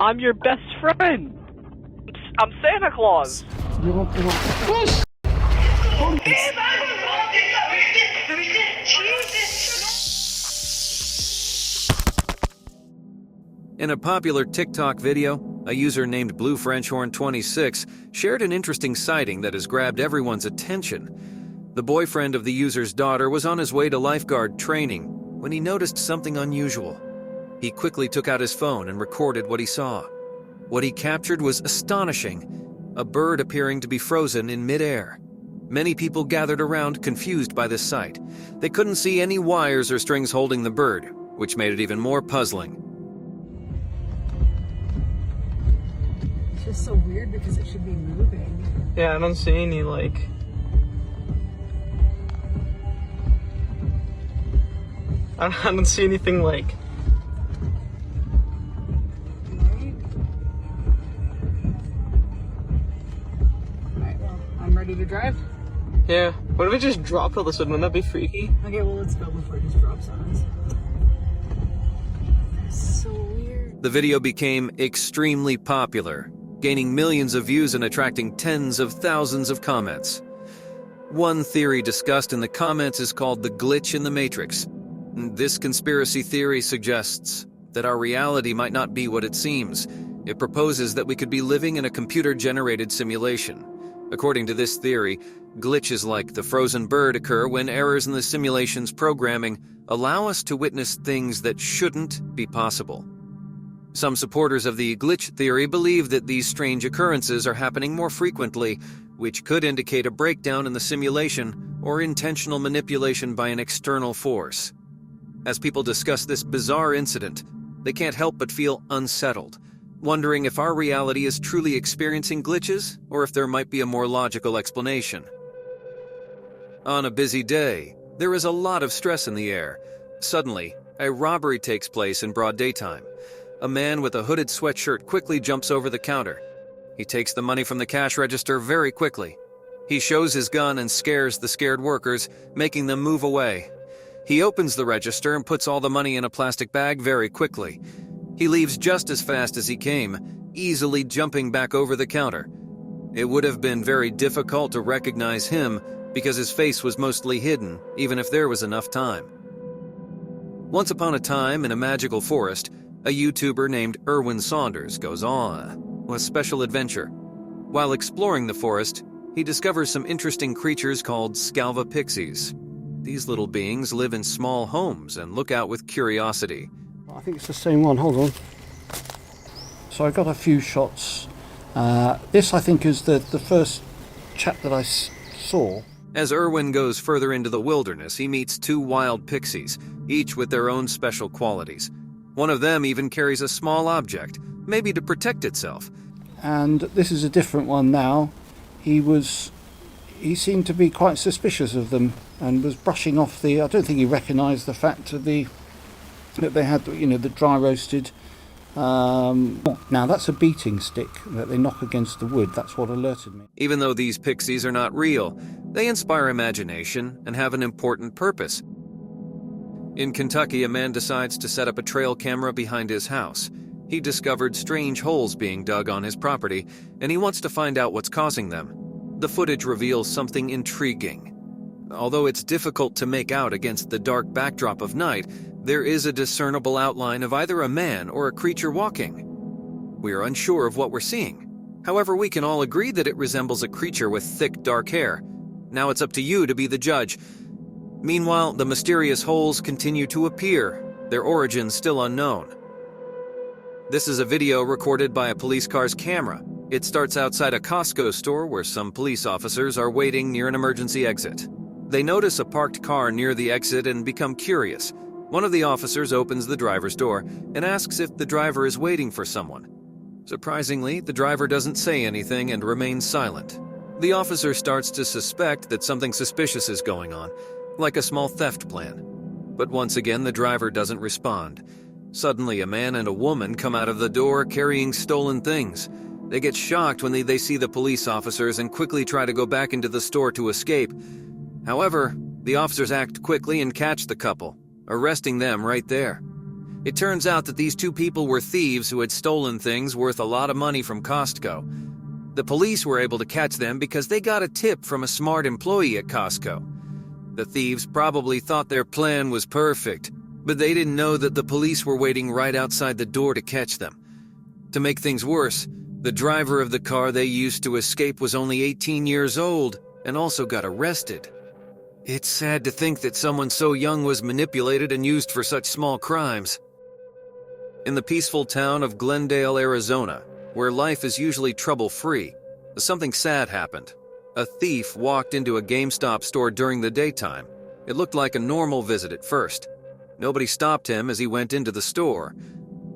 I'm your best friend. I'm Santa Claus. Push! In a popular TikTok video, a user named BlueFrenchhorn26 shared an interesting sighting that has grabbed everyone's attention. The boyfriend of the user's daughter was on his way to lifeguard training when he noticed something unusual. He quickly took out his phone and recorded what he saw. What he captured was astonishing: a bird appearing to be frozen in midair. Many people gathered around, confused by this sight. They couldn't see any wires or strings holding the bird, which made it even more puzzling. It's just so weird because it should be moving. Yeah, I don't see any, like... I don't see anything, like... Alright, well, I'm ready to drive. Yeah. What if it just dropped all of a sudden? Wouldn't that be freaky? Okay, well, let's go before it just drops on us. That's so weird. The video became extremely popular, gaining millions of views and attracting tens of thousands of comments. One theory discussed in the comments is called the glitch in the Matrix. This conspiracy theory suggests that our reality might not be what it seems. It proposes that we could be living in a computer-generated simulation. According to this theory, glitches like the frozen bird occur when errors in the simulation's programming allow us to witness things that shouldn't be possible. Some supporters of the glitch theory believe that these strange occurrences are happening more frequently, which could indicate a breakdown in the simulation or intentional manipulation by an external force. As people discuss this bizarre incident, they can't help but feel unsettled, wondering if our reality is truly experiencing glitches or if there might be a more logical explanation. On a busy day, there is a lot of stress in the air. Suddenly, a robbery takes place in broad daytime. A man with a hooded sweatshirt quickly jumps over the counter. He takes the money from the cash register very quickly. He shows his gun and scares the scared workers, making them move away. He opens the register and puts all the money in a plastic bag very quickly. He leaves just as fast as he came, easily jumping back over the counter. It would have been very difficult to recognize him because his face was mostly hidden, even if there was enough time. Once upon a time, in a magical forest, a YouTuber named Erwin Saunders goes on a special adventure. While exploring the forest, he discovers some interesting creatures called Scalva pixies. These little beings live in small homes and look out with curiosity. I think it's the same one, hold on. So I got a few shots. This I think is the first chap that I saw. As Erwin goes further into the wilderness, he meets two wild pixies, each with their own special qualities. One of them even carries a small object, maybe to protect itself. And this is a different one now. He seemed to be quite suspicious of them and was brushing off I don't think he recognised the fact of that they had, the dry roasted. Now that's a beating stick that they knock against the wood. That's what alerted me. Even though these pixies are not real, they inspire imagination and have an important purpose. In Kentucky, a man decides to set up a trail camera behind his house. He discovered strange holes being dug on his property, and he wants to find out what's causing them. The footage reveals something intriguing. Although it's difficult to make out against the dark backdrop of night, there is a discernible outline of either a man or a creature walking. We are unsure of what we're seeing. However, we can all agree that it resembles a creature with thick, dark hair. Now it's up to you to be the judge. Meanwhile, the mysterious holes continue to appear, their origins still unknown. This is a video recorded by a police car's camera. It starts outside a Costco store where some police officers are waiting near an emergency exit. They notice a parked car near the exit and become curious. One of the officers opens the driver's door and asks if the driver is waiting for someone. Surprisingly, the driver doesn't say anything and remains silent. The officer starts to suspect that something suspicious is going on, like a small theft plan. But once again, the driver doesn't respond. Suddenly, a man and a woman come out of the door carrying stolen things. They get shocked when they see the police officers and quickly try to go back into the store to escape. However, the officers act quickly and catch the couple, arresting them right there. It turns out that these two people were thieves who had stolen things worth a lot of money from Costco. The police were able to catch them because they got a tip from a smart employee at Costco. The thieves probably thought their plan was perfect, but they didn't know that the police were waiting right outside the door to catch them. To make things worse, the driver of the car they used to escape was only 18 years old and also got arrested. It's sad to think that someone so young was manipulated and used for such small crimes. In the peaceful town of Glendale, Arizona, where life is usually trouble-free, something sad happened. A thief walked into a GameStop store during the daytime. It looked like a normal visit at first. Nobody stopped him as he went into the store.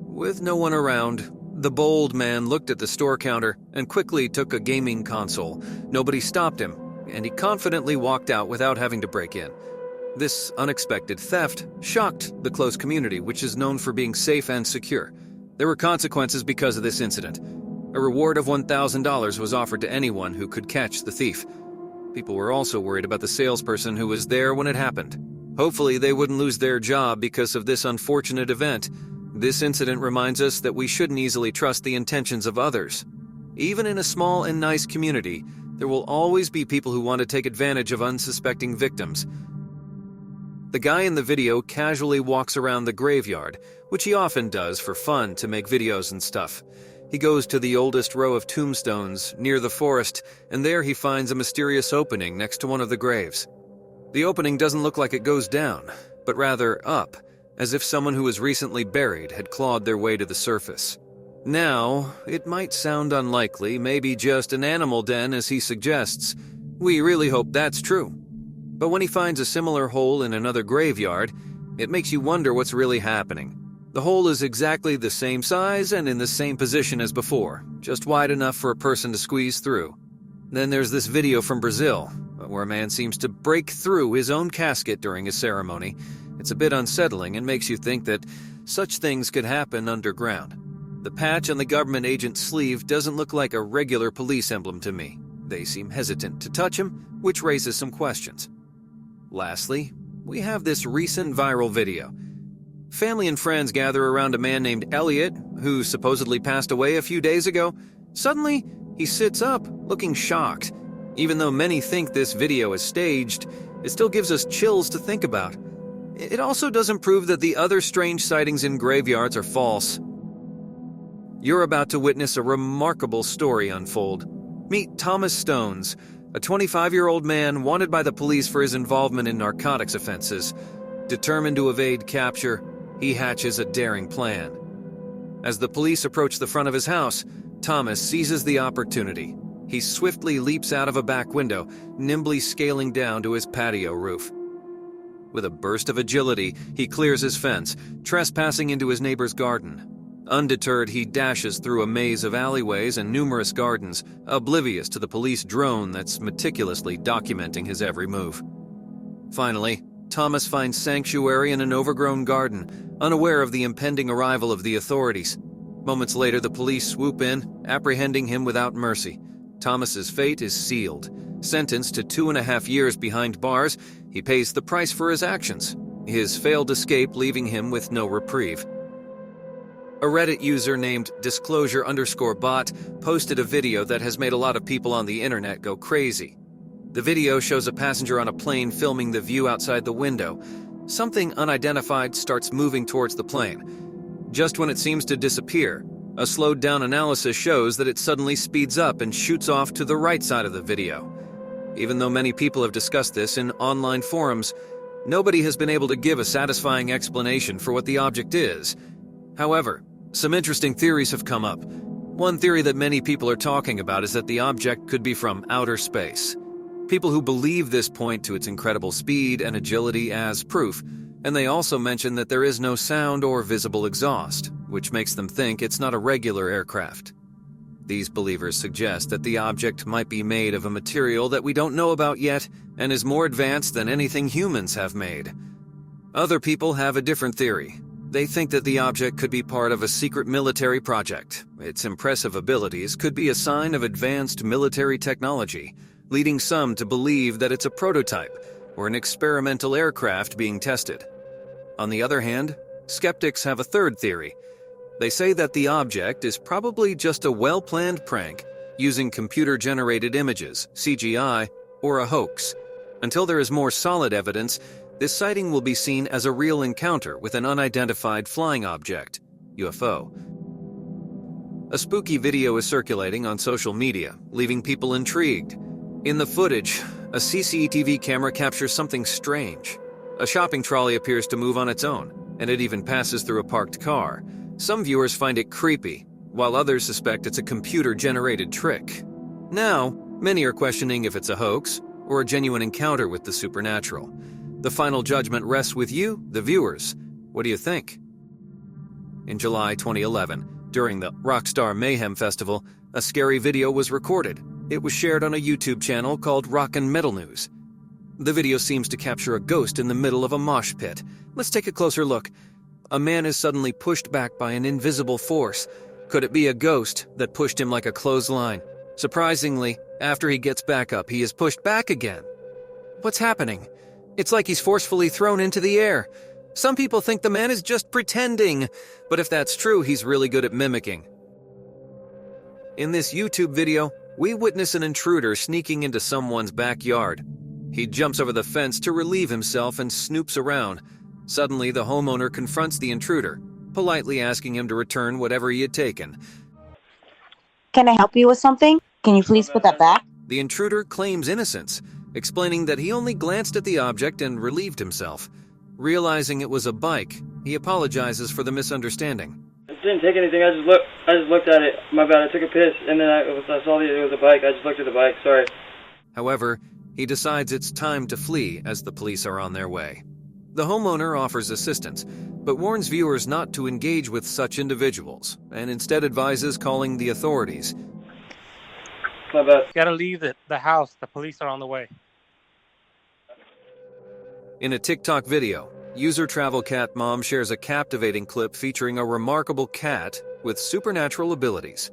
With no one around, the bold man looked at the store counter and quickly took a gaming console. Nobody stopped him, and he confidently walked out without having to break in. This unexpected theft shocked the close community, which is known for being safe and secure. There were consequences because of this incident. A reward of $1,000 was offered to anyone who could catch the thief. People were also worried about the salesperson who was there when it happened. Hopefully, they wouldn't lose their job because of this unfortunate event. This incident reminds us that we shouldn't easily trust the intentions of others. Even in a small and nice community, there will always be people who want to take advantage of unsuspecting victims. The guy in the video casually walks around the graveyard, which he often does for fun to make videos and stuff. He goes to the oldest row of tombstones near the forest, and there he finds a mysterious opening next to one of the graves. The opening doesn't look like it goes down, but rather up, as if someone who was recently buried had clawed their way to the surface. Now, it might sound unlikely, maybe just an animal den as he suggests. We really hope that's true. But when he finds a similar hole in another graveyard, it makes you wonder what's really happening. The hole is exactly the same size and in the same position as before, just wide enough for a person to squeeze through. Then there's this video from Brazil, where a man seems to break through his own casket during a ceremony. It's a bit unsettling and makes you think that such things could happen underground. The patch on the government agent's sleeve doesn't look like a regular police emblem to me. They seem hesitant to touch him, which raises some questions. Lastly, we have this recent viral video. Family and friends gather around a man named Elliot, who supposedly passed away a few days ago. Suddenly, he sits up, looking shocked. Even though many think this video is staged, it still gives us chills to think about. It also doesn't prove that the other strange sightings in graveyards are false. You're about to witness a remarkable story unfold. Meet Thomas Stones, a 25-year-old man wanted by the police for his involvement in narcotics offenses. Determined to evade capture, he hatches a daring plan. As the police approach the front of his house, Thomas seizes the opportunity. He swiftly leaps out of a back window, nimbly scaling down to his patio roof. With a burst of agility, he clears his fence, trespassing into his neighbor's garden. Undeterred, he dashes through a maze of alleyways and numerous gardens, oblivious to the police drone that's meticulously documenting his every move. Finally, Thomas finds sanctuary in an overgrown garden, unaware of the impending arrival of the authorities. Moments later, the police swoop in, apprehending him without mercy. Thomas's fate is sealed. Sentenced to 2.5 years behind bars, he pays the price for his actions. His failed escape leaving him with no reprieve. A Reddit user named disclosure_bot posted a video that has made a lot of people on the internet go crazy. The video shows a passenger on a plane filming the view outside the window. Something unidentified starts moving towards the plane. Just when it seems to disappear, a slowed-down analysis shows that it suddenly speeds up and shoots off to the right side of the video. Even though many people have discussed this in online forums, nobody has been able to give a satisfying explanation for what the object is. However, some interesting theories have come up. One theory that many people are talking about is that the object could be from outer space. People who believe this point to its incredible speed and agility as proof, and they also mention that there is no sound or visible exhaust, which makes them think it's not a regular aircraft. These believers suggest that the object might be made of a material that we don't know about yet and is more advanced than anything humans have made. Other people have a different theory. They think that the object could be part of a secret military project. Its impressive abilities could be a sign of advanced military technology, leading some to believe that it's a prototype or an experimental aircraft being tested. On the other hand, Skeptics have a third theory. They say that the object is probably just a well-planned prank using computer-generated images, CGI, or a hoax. Until there is more solid evidence, this sighting will be seen as a real encounter with an unidentified flying object, UFO. A spooky video is circulating on social media, leaving people intrigued. In the footage, a CCTV camera captures something strange. A shopping trolley appears to move on its own, and it even passes through a parked car. Some viewers find it creepy, while others suspect it's a computer-generated trick. Now, many are questioning if it's a hoax or a genuine encounter with the supernatural. The final judgment rests with you, the viewers. What do you think? In July 2011, during the Rockstar Mayhem Festival, a scary video was recorded. It was shared on a YouTube channel called Rock and Metal News. The video seems to capture a ghost in the middle of a mosh pit. Let's take a closer look. A man is suddenly pushed back by an invisible force. Could it be a ghost that pushed him like a clothesline? Surprisingly, after he gets back up, he is pushed back again. What's happening? It's like he's forcefully thrown into the air. Some people think the man is just pretending, but if that's true, he's really good at mimicking. In this YouTube video, we witness an intruder sneaking into someone's backyard. He jumps over the fence to relieve himself and snoops around. Suddenly, the homeowner confronts the intruder, politely asking him to return whatever he had taken. Can I help you with something? Can you please put that back? The intruder claims innocence, explaining that he only glanced at the object and relieved himself. Realizing it was a bike, he apologizes for the misunderstanding. I didn't take anything. I just looked at it. My bad. I took a piss, and then I saw it was a bike. I just looked at the bike. Sorry. However, he decides it's time to flee as the police are on their way. The homeowner offers assistance, but warns viewers not to engage with such individuals, and instead advises calling the authorities. My bad. Gotta leave the house. The police are on the way. In a TikTok video, user Travel Cat Mom shares a captivating clip featuring a remarkable cat with supernatural abilities.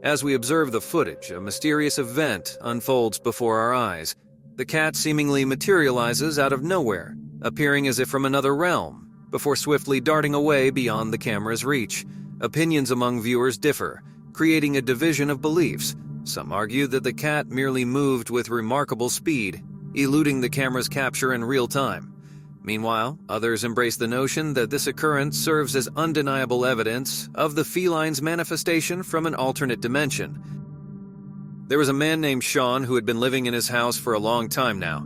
As we observe the footage, a mysterious event unfolds before our eyes. The cat seemingly materializes out of nowhere, appearing as if from another realm, before swiftly darting away beyond the camera's reach. Opinions among viewers differ, creating a division of beliefs. Some argue that the cat merely moved with remarkable speed, eluding the camera's capture in real time. Meanwhile, others embrace the notion that this occurrence serves as undeniable evidence of the feline's manifestation from an alternate dimension. There was a man named Sean who had been living in his house for a long time now.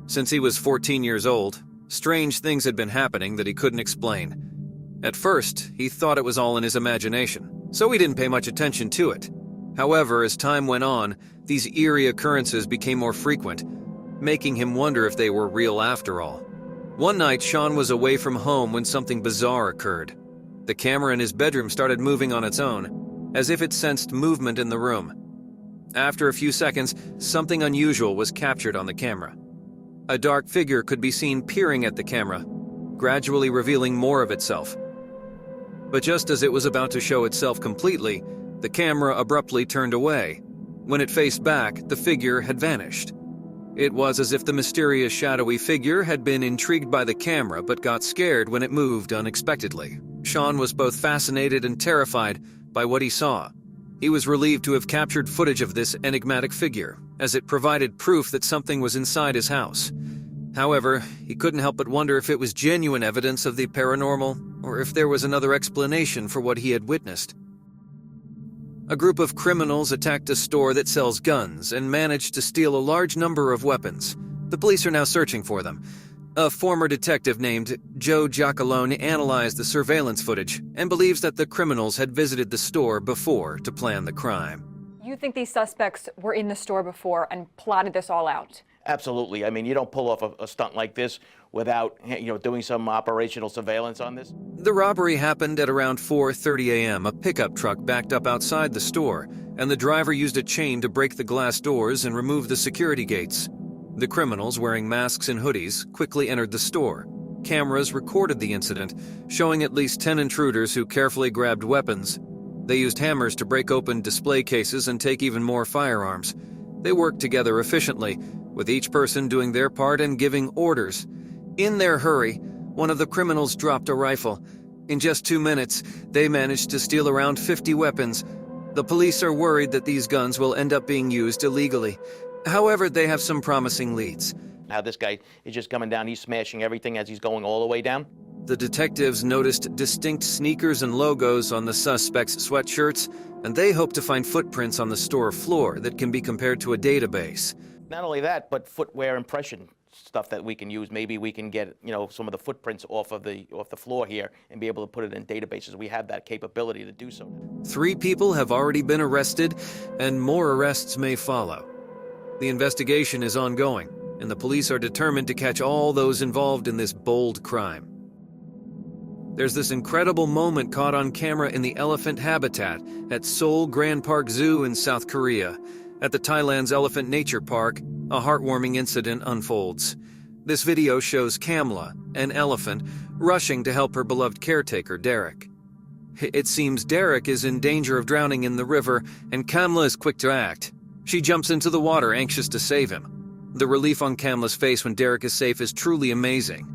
Since he was 14 years old, strange things had been happening that he couldn't explain. At first, he thought it was all in his imagination, so he didn't pay much attention to it. However, as time went on, these eerie occurrences became more frequent, making him wonder if they were real after all. One night, Sean was away from home when something bizarre occurred. The camera in his bedroom started moving on its own, as if it sensed movement in the room. After a few seconds, something unusual was captured on the camera. A dark figure could be seen peering at the camera, gradually revealing more of itself. But just as it was about to show itself completely, the camera abruptly turned away. When it faced back, the figure had vanished. It was as if the mysterious shadowy figure had been intrigued by the camera but got scared when it moved unexpectedly. Sean was both fascinated and terrified by what he saw. He was relieved to have captured footage of this enigmatic figure, as it provided proof that something was inside his house. However, he couldn't help but wonder if it was genuine evidence of the paranormal, or if there was another explanation for what he had witnessed. A group of criminals attacked a store that sells guns and managed to steal a large number of weapons. The police are now searching for them. A former detective named Joe Giacalone analyzed the surveillance footage and believes that the criminals had visited the store before to plan the crime. You think these suspects were in the store before and plotted this all out? Absolutely. I mean, you don't pull off a stunt like this without, doing some operational surveillance on this. The robbery happened at around 4:30 a.m. A pickup truck backed up outside the store, and the driver used a chain to break the glass doors and remove the security gates. The criminals, wearing masks and hoodies, quickly entered the store. Cameras recorded the incident, showing at least 10 intruders who carefully grabbed weapons. They used hammers to break open display cases and take even more firearms. They worked together efficiently, with each person doing their part and giving orders. In their hurry, one of the criminals dropped a rifle. In just 2 minutes, they managed to steal around 50 weapons. The police are worried that these guns will end up being used illegally. However, they have some promising leads. How this guy is just coming down, he's smashing everything as he's going all the way down. The detectives noticed distinct sneakers and logos on the suspects' sweatshirts, and they hope to find footprints on the store floor that can be compared to a database. Not only that, but footwear impression stuff that we can use. Maybe we can get, some of the footprints off the floor here and be able to put it in databases. We have that capability to do so. 3 people have already been arrested, and more arrests may follow. The investigation is ongoing, and the police are determined to catch all those involved in this bold crime. There's this incredible moment caught on camera in the elephant habitat at Seoul Grand Park Zoo in South Korea. At the Thailand's Elephant Nature Park, a heartwarming incident unfolds. This video shows Kamla, an elephant, rushing to help her beloved caretaker, Derek. It seems Derek is in danger of drowning in the river, and Kamla is quick to act. She jumps into the water, anxious to save him. The relief on Kamla's face when Derek is safe is truly amazing.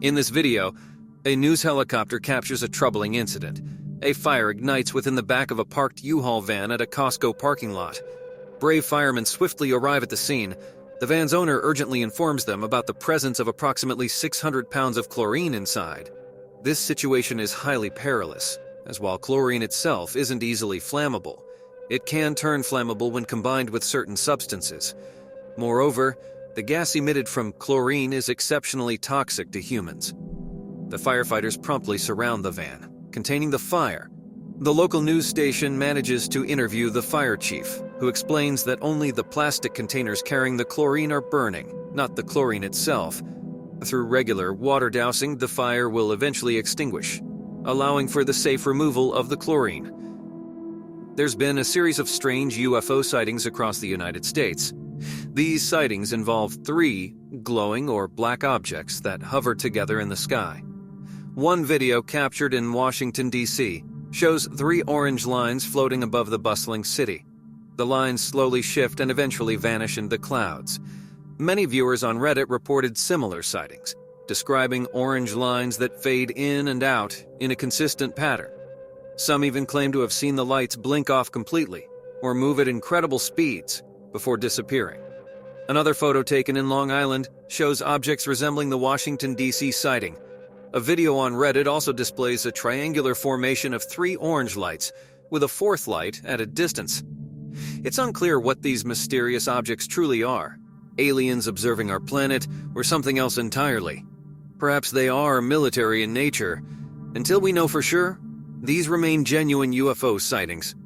In this video, a news helicopter captures a troubling incident. A fire ignites within the back of a parked U-Haul van at a Costco parking lot. Brave firemen swiftly arrive at the scene. The van's owner urgently informs them about the presence of approximately 600 pounds of chlorine inside. This situation is highly perilous, as while chlorine itself isn't easily flammable, it can turn flammable when combined with certain substances. Moreover, the gas emitted from chlorine is exceptionally toxic to humans. The firefighters promptly surround the van containing the fire. The local news station manages to interview the fire chief, who explains that only the plastic containers carrying the chlorine are burning, not the chlorine itself. Through regular water dousing, the fire will eventually extinguish, allowing for the safe removal of the chlorine. There's been a series of strange UFO sightings across the United States. These sightings involve 3 glowing or black objects that hover together in the sky. One video captured in Washington, D.C., shows 3 orange lines floating above the bustling city. The lines slowly shift and eventually vanish in the clouds. Many viewers on Reddit reported similar sightings, describing orange lines that fade in and out in a consistent pattern. Some even claim to have seen the lights blink off completely or move at incredible speeds before disappearing. Another photo taken in Long Island shows objects resembling the Washington, D.C. sighting. A video on Reddit also displays a triangular formation of 3 orange lights, with a 4th light at a distance. It's unclear what these mysterious objects truly are. Aliens observing our planet, or something else entirely. Perhaps they are military in nature. Until we know for sure, these remain genuine UFO sightings.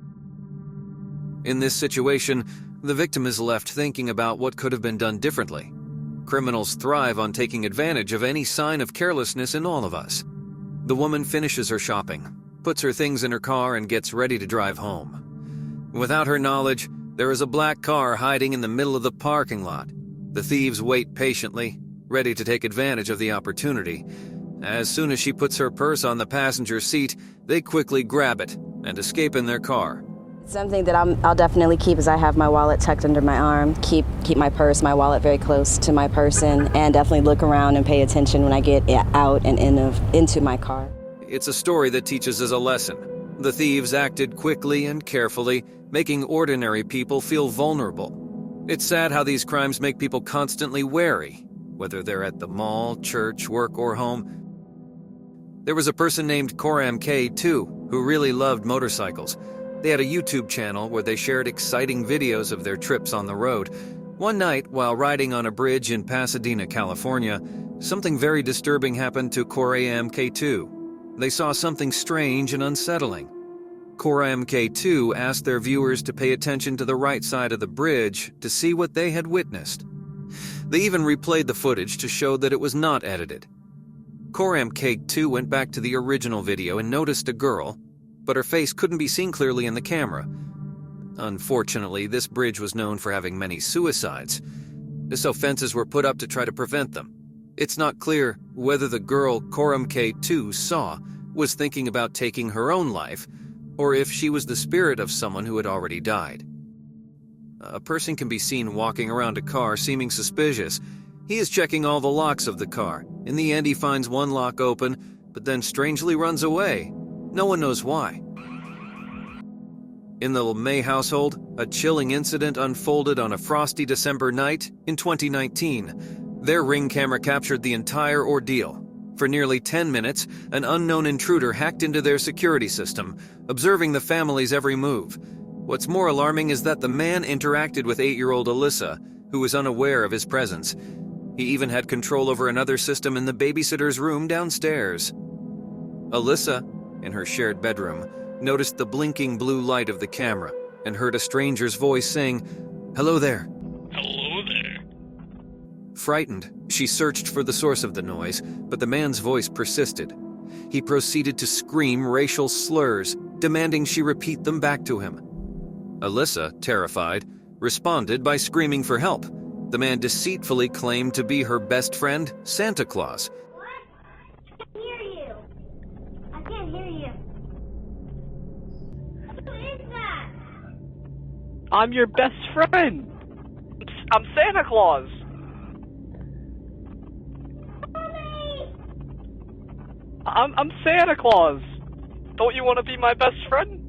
In this situation, the victim is left thinking about what could have been done differently. Criminals thrive on taking advantage of any sign of carelessness in all of us. The woman finishes her shopping, puts her things in her car, and gets ready to drive home. Without her knowledge, there is a black car hiding in the middle of the parking lot. The thieves wait patiently, ready to take advantage of the opportunity. As soon as she puts her purse on the passenger seat, they quickly grab it and escape in their car. Something that I'll definitely keep is I have my wallet tucked under my arm, keep my purse, my wallet very close to my person, and definitely look around and pay attention when I get out and into my car. It's a story that teaches us a lesson. The thieves acted quickly and carefully, making ordinary people feel vulnerable. It's sad how these crimes make people constantly wary, whether they're at the mall, church, work, or home. There was a person named Coram K, too, who really loved motorcycles. They had a YouTube channel where they shared exciting videos of their trips on the road. One night, while riding on a bridge in Pasadena, California, something very disturbing happened to Coram K2. They saw something strange and unsettling. Coram K2 asked their viewers to pay attention to the right side of the bridge to see what they had witnessed. They even replayed the footage to show that it was not edited. Coram K2 went back to the original video and noticed a girl, but her face couldn't be seen clearly in the camera. Unfortunately, this bridge was known for having many suicides, so fences were put up to try to prevent them. It's not clear whether the girl Coram K2 saw was thinking about taking her own life, or if she was the spirit of someone who had already died. A person can be seen walking around a car seeming suspicious. He is checking all the locks of the car. In the end, he finds one lock open, but then strangely runs away. No one knows why. In the LeMay household, a chilling incident unfolded on a frosty December night in 2019. Their Ring camera captured the entire ordeal. For nearly 10 minutes, an unknown intruder hacked into their security system, observing the family's every move. What's more alarming is that the man interacted with 8-year-old Alyssa, who was unaware of his presence. He even had control over another system in the babysitter's room downstairs. Alyssa, in her shared bedroom, noticed the blinking blue light of the camera and heard a stranger's voice saying, "Hello there." Hello there. Frightened, she searched for the source of the noise, but the man's voice persisted. He proceeded to scream racial slurs, demanding she repeat them back to him. Alyssa, terrified, responded by screaming for help. The man deceitfully claimed to be her best friend, Santa Claus. What? I can't hear you. I can't hear you. Who is that? I'm your best friend. I'm Santa Claus. I'm Santa Claus. Don't you want to be my best friend?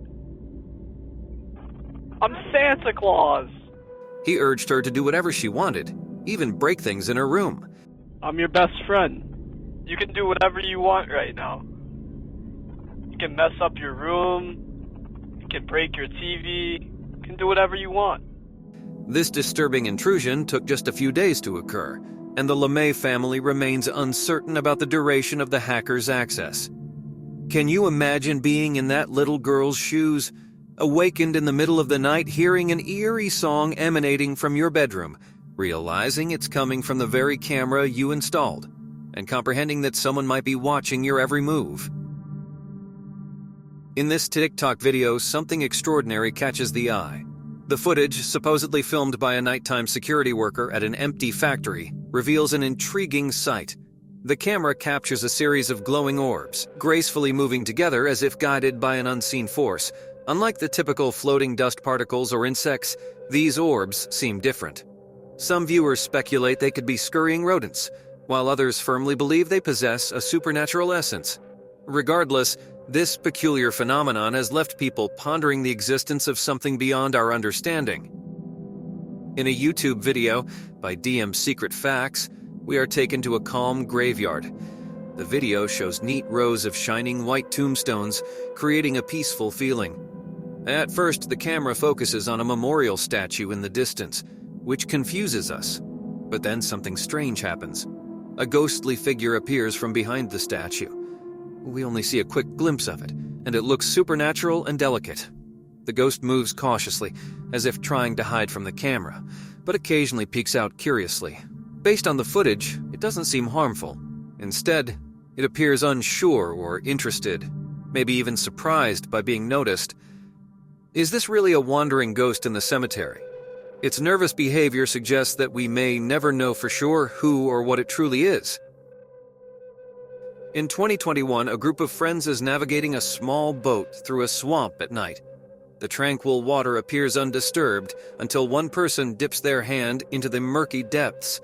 I'm Santa Claus. He urged her to do whatever she wanted, even break things in her room. I'm your best friend. You can do whatever you want right now. You can mess up your room. You can break your TV. You can do whatever you want. This disturbing intrusion took just a few days to occur, and the LeMay family remains uncertain about the duration of the hacker's access. Can you imagine being in that little girl's shoes, awakened in the middle of the night hearing an eerie song emanating from your bedroom, realizing it's coming from the very camera you installed, and comprehending that someone might be watching your every move? In this TikTok video, something extraordinary catches the eye. The footage, supposedly filmed by a nighttime security worker at an empty factory, reveals an intriguing sight. The camera captures a series of glowing orbs, gracefully moving together as if guided by an unseen force. Unlike the typical floating dust particles or insects, these orbs seem different. Some viewers speculate they could be scurrying rodents, while others firmly believe they possess a supernatural essence. Regardless, this peculiar phenomenon has left people pondering the existence of something beyond our understanding. In a YouTube video by DM Secret Facts, we are taken to a calm graveyard. The video shows neat rows of shining white tombstones, creating a peaceful feeling. At first, the camera focuses on a memorial statue in the distance, which confuses us. But then something strange happens. A ghostly figure appears from behind the statue. We only see a quick glimpse of it, and it looks supernatural and delicate. The ghost moves cautiously, as if trying to hide from the camera, but occasionally peeks out curiously. Based on the footage, it doesn't seem harmful. Instead, it appears unsure or interested, maybe even surprised by being noticed. Is this really a wandering ghost in the cemetery? Its nervous behavior suggests that we may never know for sure who or what it truly is. In 2021, a group of friends is navigating a small boat through a swamp at night. The tranquil water appears undisturbed until one person dips their hand into the murky depths.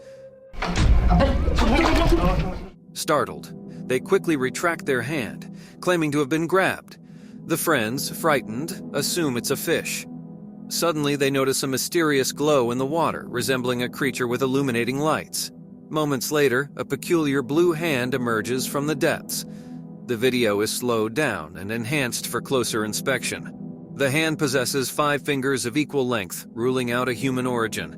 Startled, they quickly retract their hand, claiming to have been grabbed. The friends, frightened, assume it's a fish. Suddenly, they notice a mysterious glow in the water, resembling a creature with illuminating lights. Moments later, a peculiar blue hand emerges from the depths. The video is slowed down and enhanced for closer inspection. The hand possesses 5 fingers of equal length, ruling out a human origin.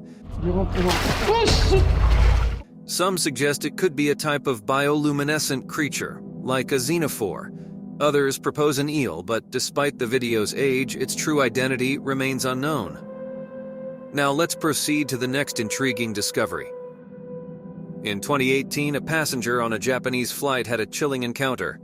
Some suggest it could be a type of bioluminescent creature, like a xenophore. Others propose an eel, but despite the video's age, its true identity remains unknown. Now let's proceed to the next intriguing discovery. In 2018, a passenger on a Japanese flight had a chilling encounter.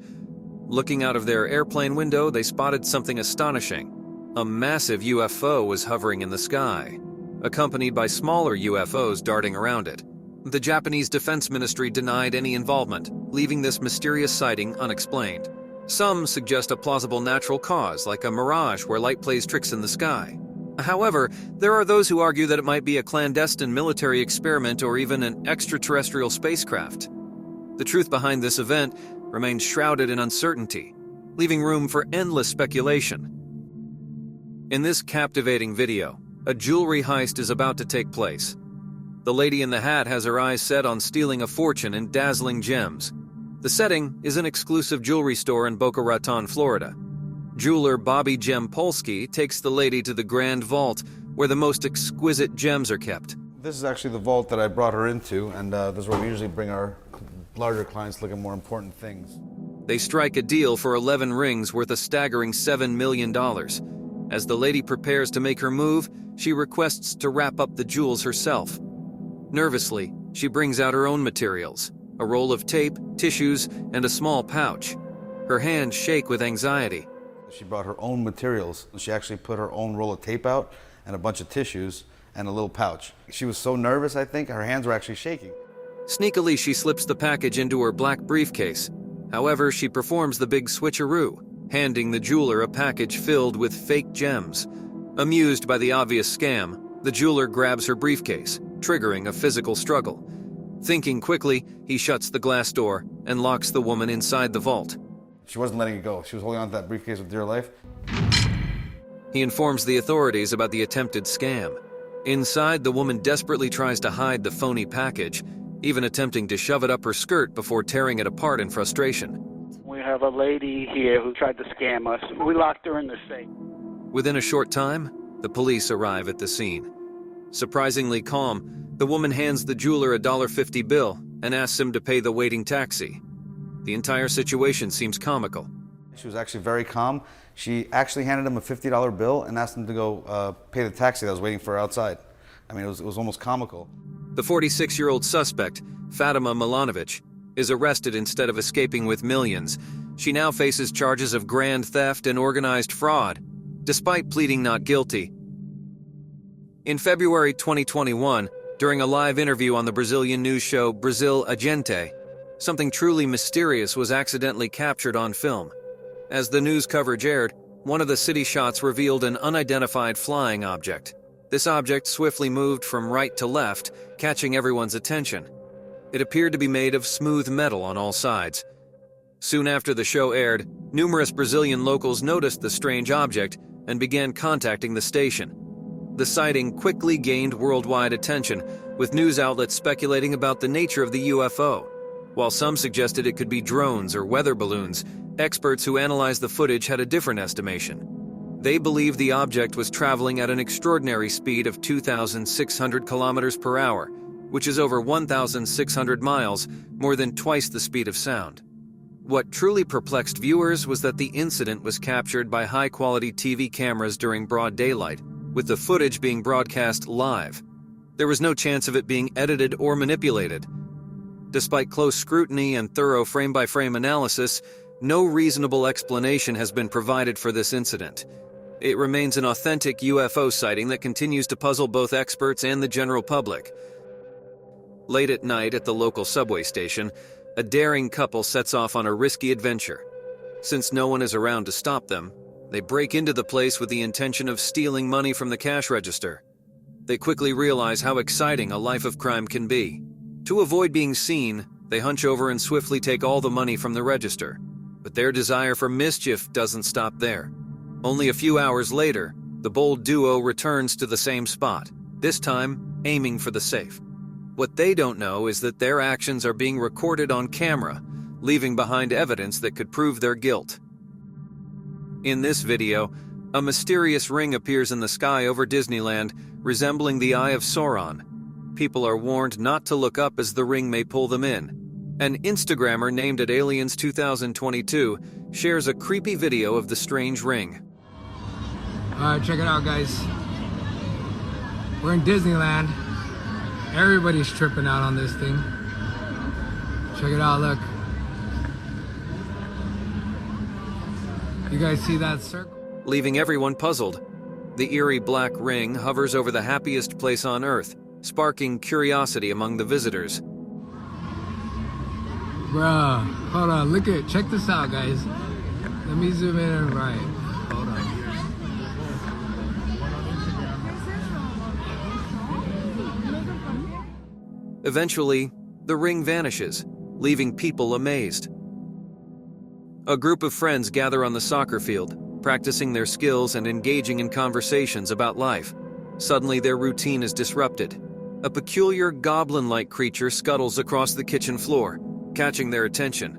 Looking out of their airplane window, they spotted something astonishing. A massive UFO was hovering in the sky, accompanied by smaller UFOs darting around it. The Japanese Defense Ministry denied any involvement, leaving this mysterious sighting unexplained. Some suggest a plausible natural cause, like a mirage where light plays tricks in the sky. However, there are those who argue that it might be a clandestine military experiment or even an extraterrestrial spacecraft. The truth behind this event remains shrouded in uncertainty, leaving room for endless speculation. In this captivating video, a jewelry heist is about to take place. The lady in the hat has her eyes set on stealing a fortune in dazzling gems. The setting is an exclusive jewelry store in Boca Raton, Florida. Jeweler Bobby Gem Polsky takes the lady to the Grand Vault, where the most exquisite gems are kept. This is actually the vault that I brought her into, and this is where we usually bring our larger clients to look at more important things. They strike a deal for 11 rings worth a staggering $7 million. As the lady prepares to make her move, she requests to wrap up the jewels herself. Nervously, she brings out her own materials, a roll of tape, tissues, and a small pouch. Her hands shake with anxiety. She brought her own materials. She actually put her own roll of tape out and a bunch of tissues and a little pouch. She was so nervous, I think, her hands were actually shaking. Sneakily, she slips the package into her black briefcase. However, she performs the big switcheroo, handing the jeweler a package filled with fake gems. Amused by the obvious scam, the jeweler grabs her briefcase, triggering a physical struggle. Thinking quickly, he shuts the glass door and locks the woman inside the vault. She wasn't letting it go. She was holding on to that briefcase with dear life. He informs the authorities about the attempted scam. Inside, the woman desperately tries to hide the phony package, even attempting to shove it up her skirt before tearing it apart in frustration. We have a lady here who tried to scam us. We locked her in the safe. Within a short time, the police arrive at the scene. Surprisingly calm, the woman hands the jeweler a $1.50 bill and asks him to pay the waiting taxi. The entire situation seems comical. She was actually very calm. She actually handed him a $50 bill and asked him to go pay the taxi that was waiting for her outside. I mean, it was almost comical. The 46-year-old suspect, Fatima Milanovic, is arrested instead of escaping with millions. She now faces charges of grand theft and organized fraud, despite pleading not guilty. In February 2021, during a live interview on the Brazilian news show Brazil Agente, something truly mysterious was accidentally captured on film. As the news coverage aired, one of the city shots revealed an unidentified flying object. This object swiftly moved from right to left, catching everyone's attention. It appeared to be made of smooth metal on all sides. Soon after the show aired, numerous Brazilian locals noticed the strange object and began contacting the station. The sighting quickly gained worldwide attention, with news outlets speculating about the nature of the UFO. While some suggested it could be drones or weather balloons, experts who analyzed the footage had a different estimation. They believed the object was traveling at an extraordinary speed of 2,600 kilometers per hour, which is over 1,600 miles, more than twice the speed of sound. What truly perplexed viewers was that the incident was captured by high-quality TV cameras during broad daylight, with the footage being broadcast live. There was no chance of it being edited or manipulated. Despite close scrutiny and thorough frame-by-frame analysis, no reasonable explanation has been provided for this incident. It remains an authentic UFO sighting that continues to puzzle both experts and the general public. Late at night at the local subway station, a daring couple sets off on a risky adventure. Since no one is around to stop them, they break into the place with the intention of stealing money from the cash register. They quickly realize how exciting a life of crime can be. To avoid being seen, they hunch over and swiftly take all the money from the register. But their desire for mischief doesn't stop there. Only a few hours later, the bold duo returns to the same spot, this time aiming for the safe. What they don't know is that their actions are being recorded on camera, leaving behind evidence that could prove their guilt. In this video, a mysterious ring appears in the sky over Disneyland, resembling the Eye of Sauron. People are warned not to look up as the ring may pull them in. An Instagrammer named at Aliens 2022 shares a creepy video of the strange ring. Alright, check it out, guys. We're in Disneyland. Everybody's tripping out on this thing. Check it out, look. You guys see that circle? Leaving everyone puzzled. The eerie black ring hovers over the happiest place on Earth, sparking curiosity among the visitors. Bruh, hold on, look at, check this out, guys. Let me zoom in and right. Hold on. Eventually, the ring vanishes, leaving people amazed. A group of friends gather on the soccer field, practicing their skills and engaging in conversations about life. Suddenly, their routine is disrupted. A peculiar goblin-like creature scuttles across the kitchen floor, catching their attention.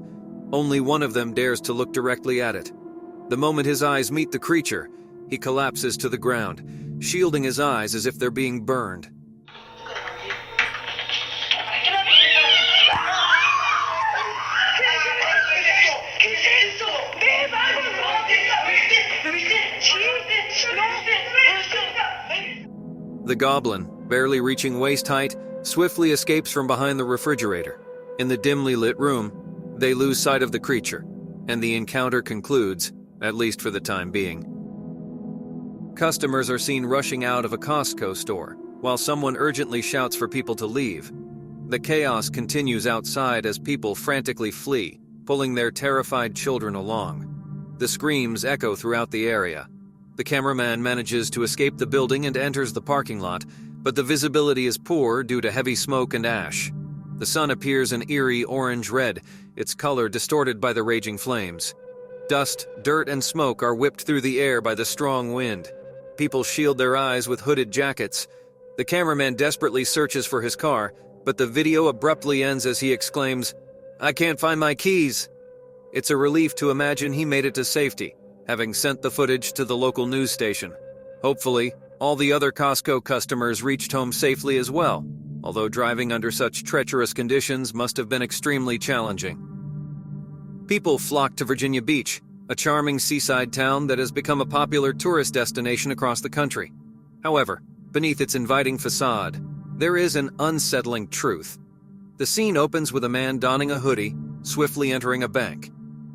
Only one of them dares to look directly at it. The moment his eyes meet the creature, he collapses to the ground, shielding his eyes as if they're being burned. The goblin, barely reaching waist height, swiftly escapes from behind the refrigerator. In the dimly lit room, they lose sight of the creature, and the encounter concludes, at least for the time being. Customers are seen rushing out of a Costco store, while someone urgently shouts for people to leave. The chaos continues outside as people frantically flee, pulling their terrified children along. The screams echo throughout the area. The cameraman manages to escape the building and enters the parking lot, but the visibility is poor due to heavy smoke and ash. The sun appears an eerie orange-red, its color distorted by the raging flames. Dust, dirt, and smoke are whipped through the air by the strong wind. People shield their eyes with hooded jackets. The cameraman desperately searches for his car, but the video abruptly ends as he exclaims, "I can't find my keys." It's a relief to imagine he made it to safety, having sent the footage to the local news station. Hopefully, all the other Costco customers reached home safely as well, although driving under such treacherous conditions must have been extremely challenging. People flock to Virginia Beach, a charming seaside town that has become a popular tourist destination across the country. However, beneath its inviting facade, there is an unsettling truth. The scene opens with a man donning a hoodie, swiftly entering a bank.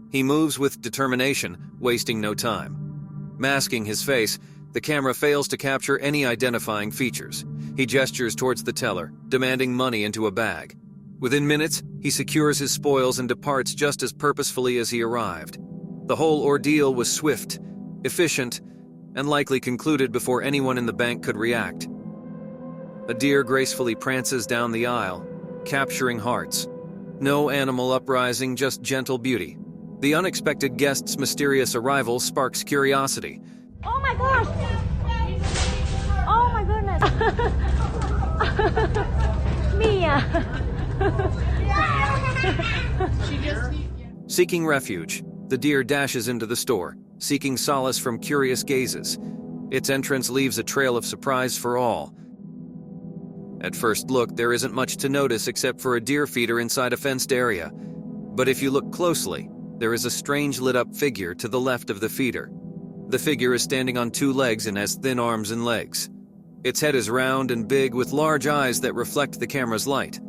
He moves with determination, wasting no time. Masking his face, the camera fails to capture any identifying features. He gestures towards the teller, demanding money into a bag. Within minutes, he secures his spoils and departs just as purposefully as he arrived. The whole ordeal was swift, efficient, and likely concluded before anyone in the bank could react. A deer gracefully prances down the aisle, capturing hearts. No animal uprising, just gentle beauty. The unexpected guest's mysterious arrival sparks curiosity. Oh my gosh! Oh my goodness! Mia! Seeking refuge, the deer dashes into the store, seeking solace from curious gazes. Its entrance leaves a trail of surprise for all. At first look, there isn't much to notice except for a deer feeder inside a fenced area. But if you look closely, there is a strange lit-up figure to the left of the feeder. The figure is standing on two legs and has thin arms and legs. Its head is round and big with large eyes that reflect the camera's light.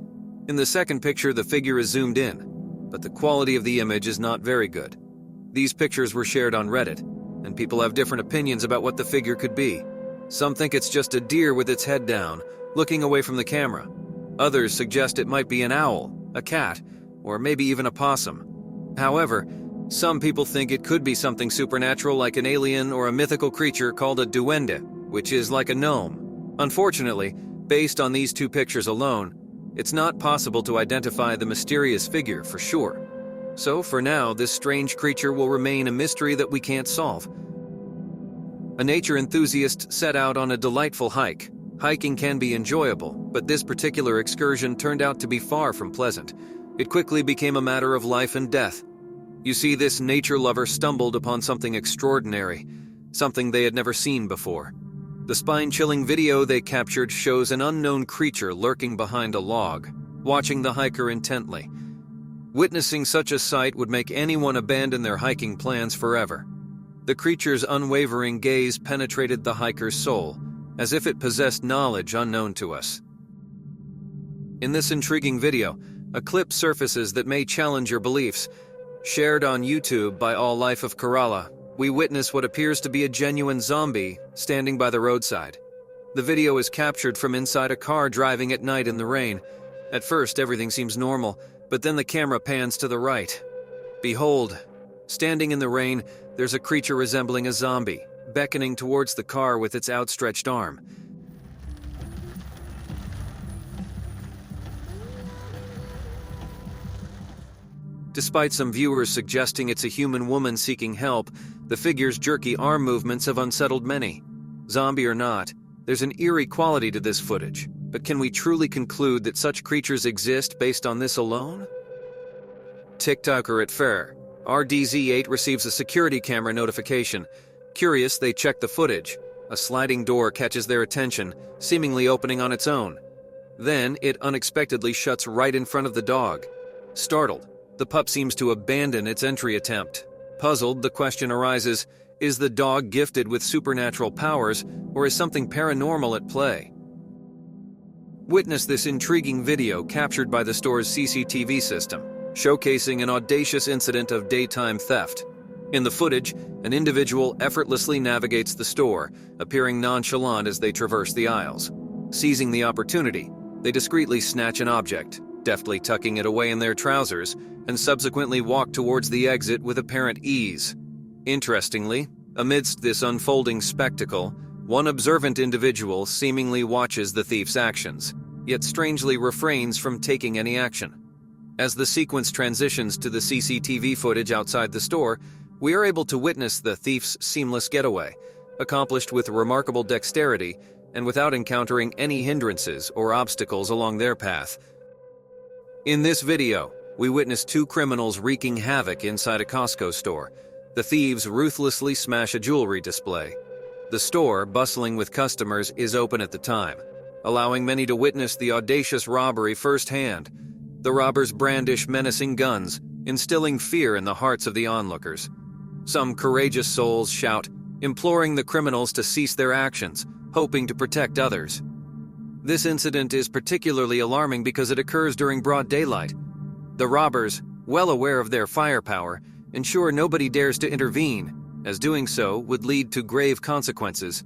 In the second picture, the figure is zoomed in, but the quality of the image is not very good. These pictures were shared on Reddit, and people have different opinions about what the figure could be. Some think it's just a deer with its head down, looking away from the camera. Others suggest it might be an owl, a cat, or maybe even a possum. However, some people think it could be something supernatural like an alien or a mythical creature called a duende, which is like a gnome. Unfortunately, based on these two pictures alone, it's not possible to identify the mysterious figure for sure. So for now, this strange creature will remain a mystery that we can't solve. A nature enthusiast set out on a delightful hike. Hiking can be enjoyable, but this particular excursion turned out to be far from pleasant. It quickly became a matter of life and death. You see, this nature lover stumbled upon something extraordinary, something they had never seen before. The spine-chilling video they captured shows an unknown creature lurking behind a log, watching the hiker intently. Witnessing such a sight would make anyone abandon their hiking plans forever. The creature's unwavering gaze penetrated the hiker's soul, as if it possessed knowledge unknown to us. In this intriguing video, a clip surfaces that may challenge your beliefs. Shared on YouTube by All Life of Kerala, we witness what appears to be a genuine zombie standing by the roadside. The video is captured from inside a car driving at night in the rain. At first, everything seems normal, but then the camera pans to the right. Behold, standing in the rain, there's a creature resembling a zombie, beckoning towards the car with its outstretched arm. Despite some viewers suggesting it's a human woman seeking help, the figure's jerky arm movements have unsettled many. Zombie or not, there's an eerie quality to this footage, but can we truly conclude that such creatures exist based on this alone? TikToker at Fair. RDZ8 receives a security camera notification. Curious, they check the footage. A sliding door catches their attention, seemingly opening on its own. Then, it unexpectedly shuts right in front of the dog. Startled, the pup seems to abandon its entry attempt. Puzzled, the question arises, is the dog gifted with supernatural powers, or is something paranormal at play? Witness this intriguing video captured by the store's CCTV system, showcasing an audacious incident of daytime theft. In the footage, an individual effortlessly navigates the store, appearing nonchalant as they traverse the aisles. Seizing the opportunity, they discreetly snatch an object, deftly tucking it away in their trousers, and subsequently walk towards the exit with apparent ease. Interestingly, amidst this unfolding spectacle, one observant individual seemingly watches the thief's actions, yet strangely refrains from taking any action. As the sequence transitions to the CCTV footage outside the store, we are able to witness the thief's seamless getaway, accomplished with remarkable dexterity and without encountering any hindrances or obstacles along their path. In this video, we witness two criminals wreaking havoc inside a Costco store. The thieves ruthlessly smash a jewelry display. The store, bustling with customers, is open at the time, allowing many to witness the audacious robbery firsthand. The robbers brandish menacing guns, instilling fear in the hearts of the onlookers. Some courageous souls shout, imploring the criminals to cease their actions, hoping to protect others. This incident is particularly alarming because it occurs during broad daylight. The robbers, well aware of their firepower, ensure nobody dares to intervene, as doing so would lead to grave consequences.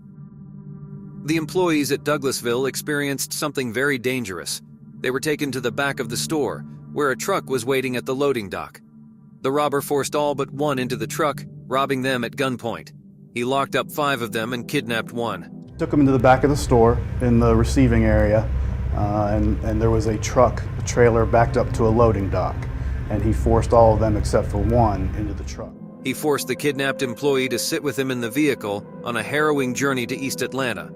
The employees at Douglasville experienced something very dangerous. They were taken to the back of the store, where a truck was waiting at the loading dock. The robber forced all but one into the truck, robbing them at gunpoint. He locked up 5 of them and kidnapped one. Took them into the back of the store in the receiving area, and there was a trailer backed up to a loading dock, and he forced all of them except for one into the truck. He forced the kidnapped employee to sit with him in the vehicle on a harrowing journey to East Atlanta.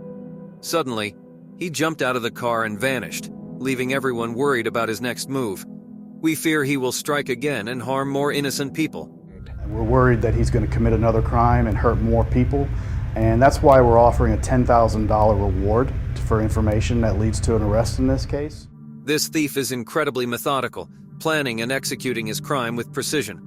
Suddenly, he jumped out of the car and vanished, leaving everyone worried about his next move. We fear he will strike again and harm more innocent people. We're worried that he's going to commit another crime and hurt more people, and that's why we're offering a $10,000 reward for information that leads to an arrest in this case. This thief is incredibly methodical, planning and executing his crime with precision.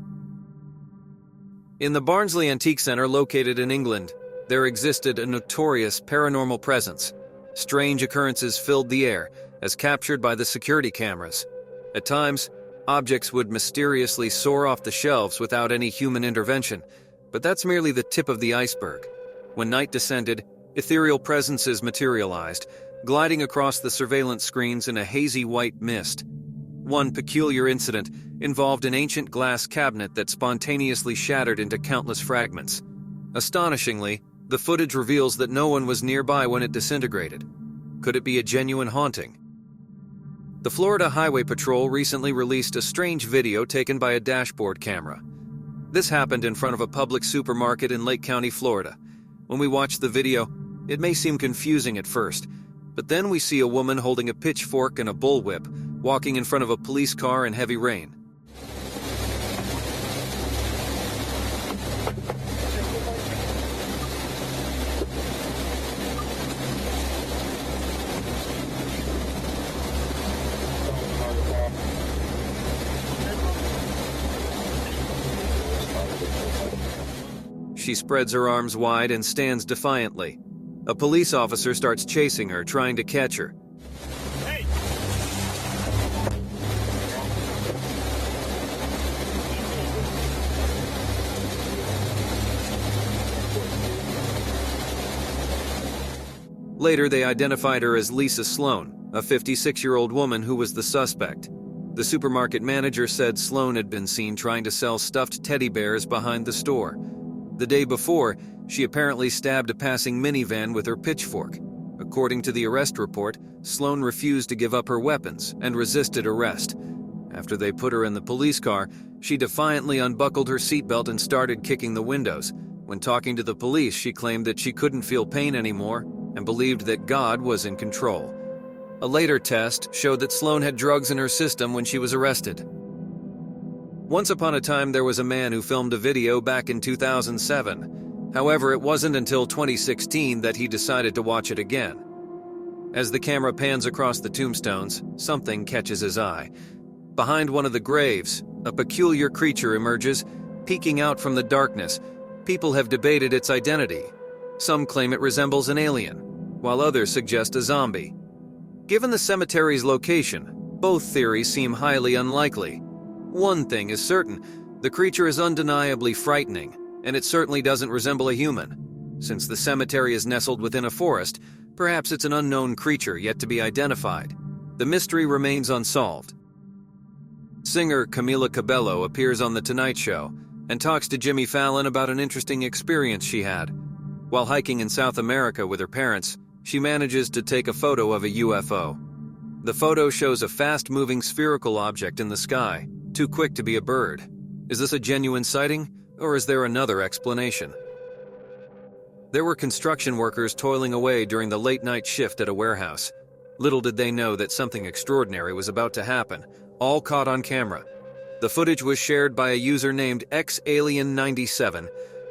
In the Barnsley Antique Center located in England, there existed a notorious paranormal presence. Strange occurrences filled the air, as captured by the security cameras. At times, objects would mysteriously soar off the shelves without any human intervention, but that's merely the tip of the iceberg. When night descended, ethereal presences materialized, gliding across the surveillance screens in a hazy white mist. One peculiar incident involved an ancient glass cabinet that spontaneously shattered into countless fragments. Astonishingly, the footage reveals that no one was nearby when it disintegrated. Could it be a genuine haunting? The Florida Highway Patrol recently released a strange video taken by a dashboard camera. This happened in front of a public supermarket in Lake County, Florida. When we watch the video, it may seem confusing at first, but then we see a woman holding a pitchfork and a bullwhip, walking in front of a police car in heavy rain. She spreads her arms wide and stands defiantly. A police officer starts chasing her, trying to catch her. Hey! Later, they identified her as Lisa Sloan, a 56-year-old woman who was the suspect. The supermarket manager said Sloan had been seen trying to sell stuffed teddy bears behind the store. The day before, she apparently stabbed a passing minivan with her pitchfork. According to the arrest report, Sloan refused to give up her weapons and resisted arrest. After they put her in the police car, she defiantly unbuckled her seatbelt and started kicking the windows. When talking to the police, she claimed that she couldn't feel pain anymore and believed that God was in control. A later test showed that Sloan had drugs in her system when she was arrested. Once upon a time, there was a man who filmed a video back in 2007. However, it wasn't until 2016 that he decided to watch it again. As the camera pans across the tombstones, something catches his eye. Behind one of the graves, a peculiar creature emerges, peeking out from the darkness. People have debated its identity. Some claim it resembles an alien, while others suggest a zombie. Given the cemetery's location, both theories seem highly unlikely. One thing is certain, the creature is undeniably frightening, and it certainly doesn't resemble a human. Since the cemetery is nestled within a forest, perhaps it's an unknown creature yet to be identified. The mystery remains unsolved. Singer Camila Cabello appears on The Tonight Show and talks to Jimmy Fallon about an interesting experience she had. While hiking in South America with her parents, she manages to take a photo of a UFO. The photo shows a fast-moving spherical object in the sky, too quick to be a bird. Is this a genuine sighting, or is there another explanation? There were construction workers toiling away during the late-night shift at a warehouse. Little did they know that something extraordinary was about to happen, all caught on camera. The footage was shared by a user named XAlien97,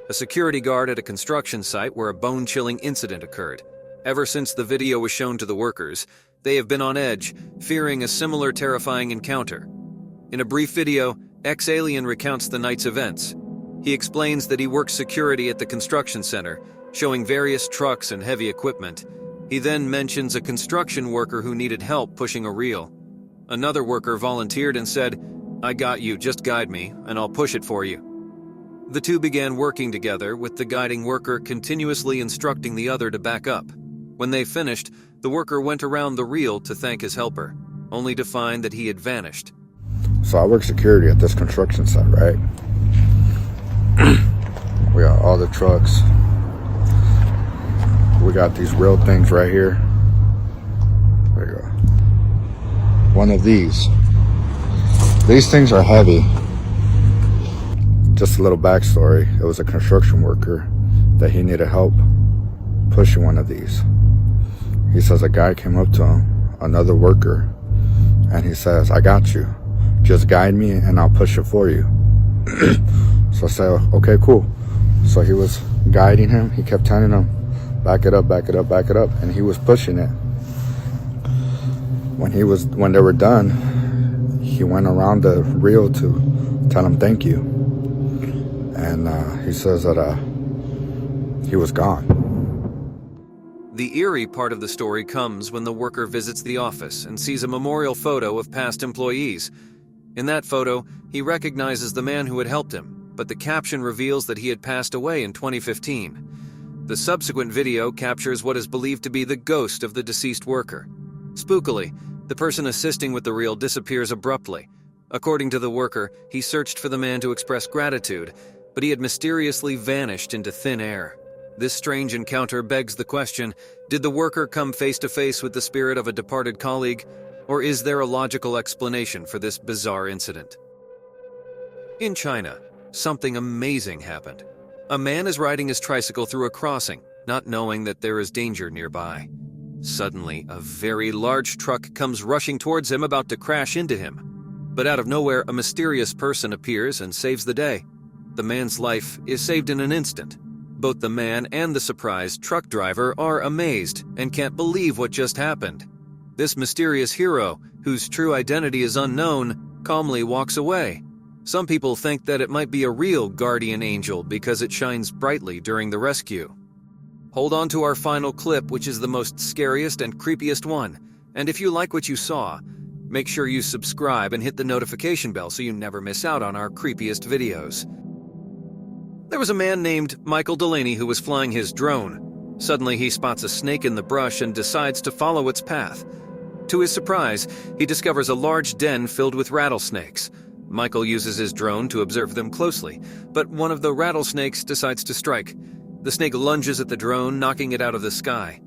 a security guard at a construction site where a bone-chilling incident occurred. Ever since the video was shown to the workers, they have been on edge, fearing a similar terrifying encounter. In a brief video, XAlien recounts the night's events. He explains that he works security at the construction center, showing various trucks and heavy equipment. He then mentions a construction worker who needed help pushing a reel. Another worker volunteered and said, "I got you, just guide me, and I'll push it for you." The two began working together, with the guiding worker continuously instructing the other to back up. When they finished, the worker went around the reel to thank his helper, only to find that he had vanished. So I work security at this construction site, right? We got all the trucks. We got these real things right here. There you go. One of these. These things are heavy. Just a little backstory. It was a construction worker that he needed help pushing one of these. He says a guy came up to him, another worker, and he says, "I got you. Just guide me and I'll push it for you." So I said, "Okay, cool." So he was guiding him. He kept telling him, "Back it up, back it up, back it up," and he was pushing it. When they were done, he went around the reel to tell him thank you, and he says that he was gone. The eerie part of the story comes when the worker visits the office and sees a memorial photo of past employees. In that photo, he recognizes the man who had helped him, but the caption reveals that he had passed away in 2015. The subsequent video captures what is believed to be the ghost of the deceased worker. Spookily, the person assisting with the reel disappears abruptly. According to the worker, he searched for the man to express gratitude, but he had mysteriously vanished into thin air. This strange encounter begs the question, did the worker come face to face with the spirit of a departed colleague, or is there a logical explanation for this bizarre incident? In China, something amazing happened. A man is riding his tricycle through a crossing, not knowing that there is danger nearby. Suddenly, a very large truck comes rushing towards him, about to crash into him. But out of nowhere, a mysterious person appears and saves the day. The man's life is saved in an instant. Both the man and the surprised truck driver are amazed and can't believe what just happened. This mysterious hero, whose true identity is unknown, calmly walks away. Some people think that it might be a real guardian angel because it shines brightly during the rescue. Hold on to our final clip, which is the most scariest and creepiest one. And if you like what you saw, make sure you subscribe and hit the notification bell so you never miss out on our creepiest videos. There was a man named Michael Delaney who was flying his drone. Suddenly he spots a snake in the brush and decides to follow its path. To his surprise, he discovers a large den filled with rattlesnakes. Michael uses his drone to observe them closely, but one of the rattlesnakes decides to strike. The snake lunges at the drone, knocking it out of the sky.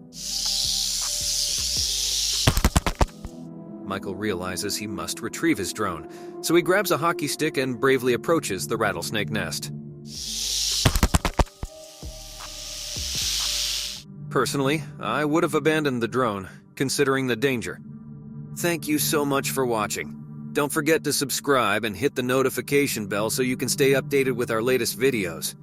Michael realizes he must retrieve his drone, So he grabs a hockey stick and bravely approaches the rattlesnake nest. Personally, I would have abandoned the drone, considering the danger. Thank you so much for watching. Don't forget to subscribe and hit the notification bell so you can stay updated with our latest videos.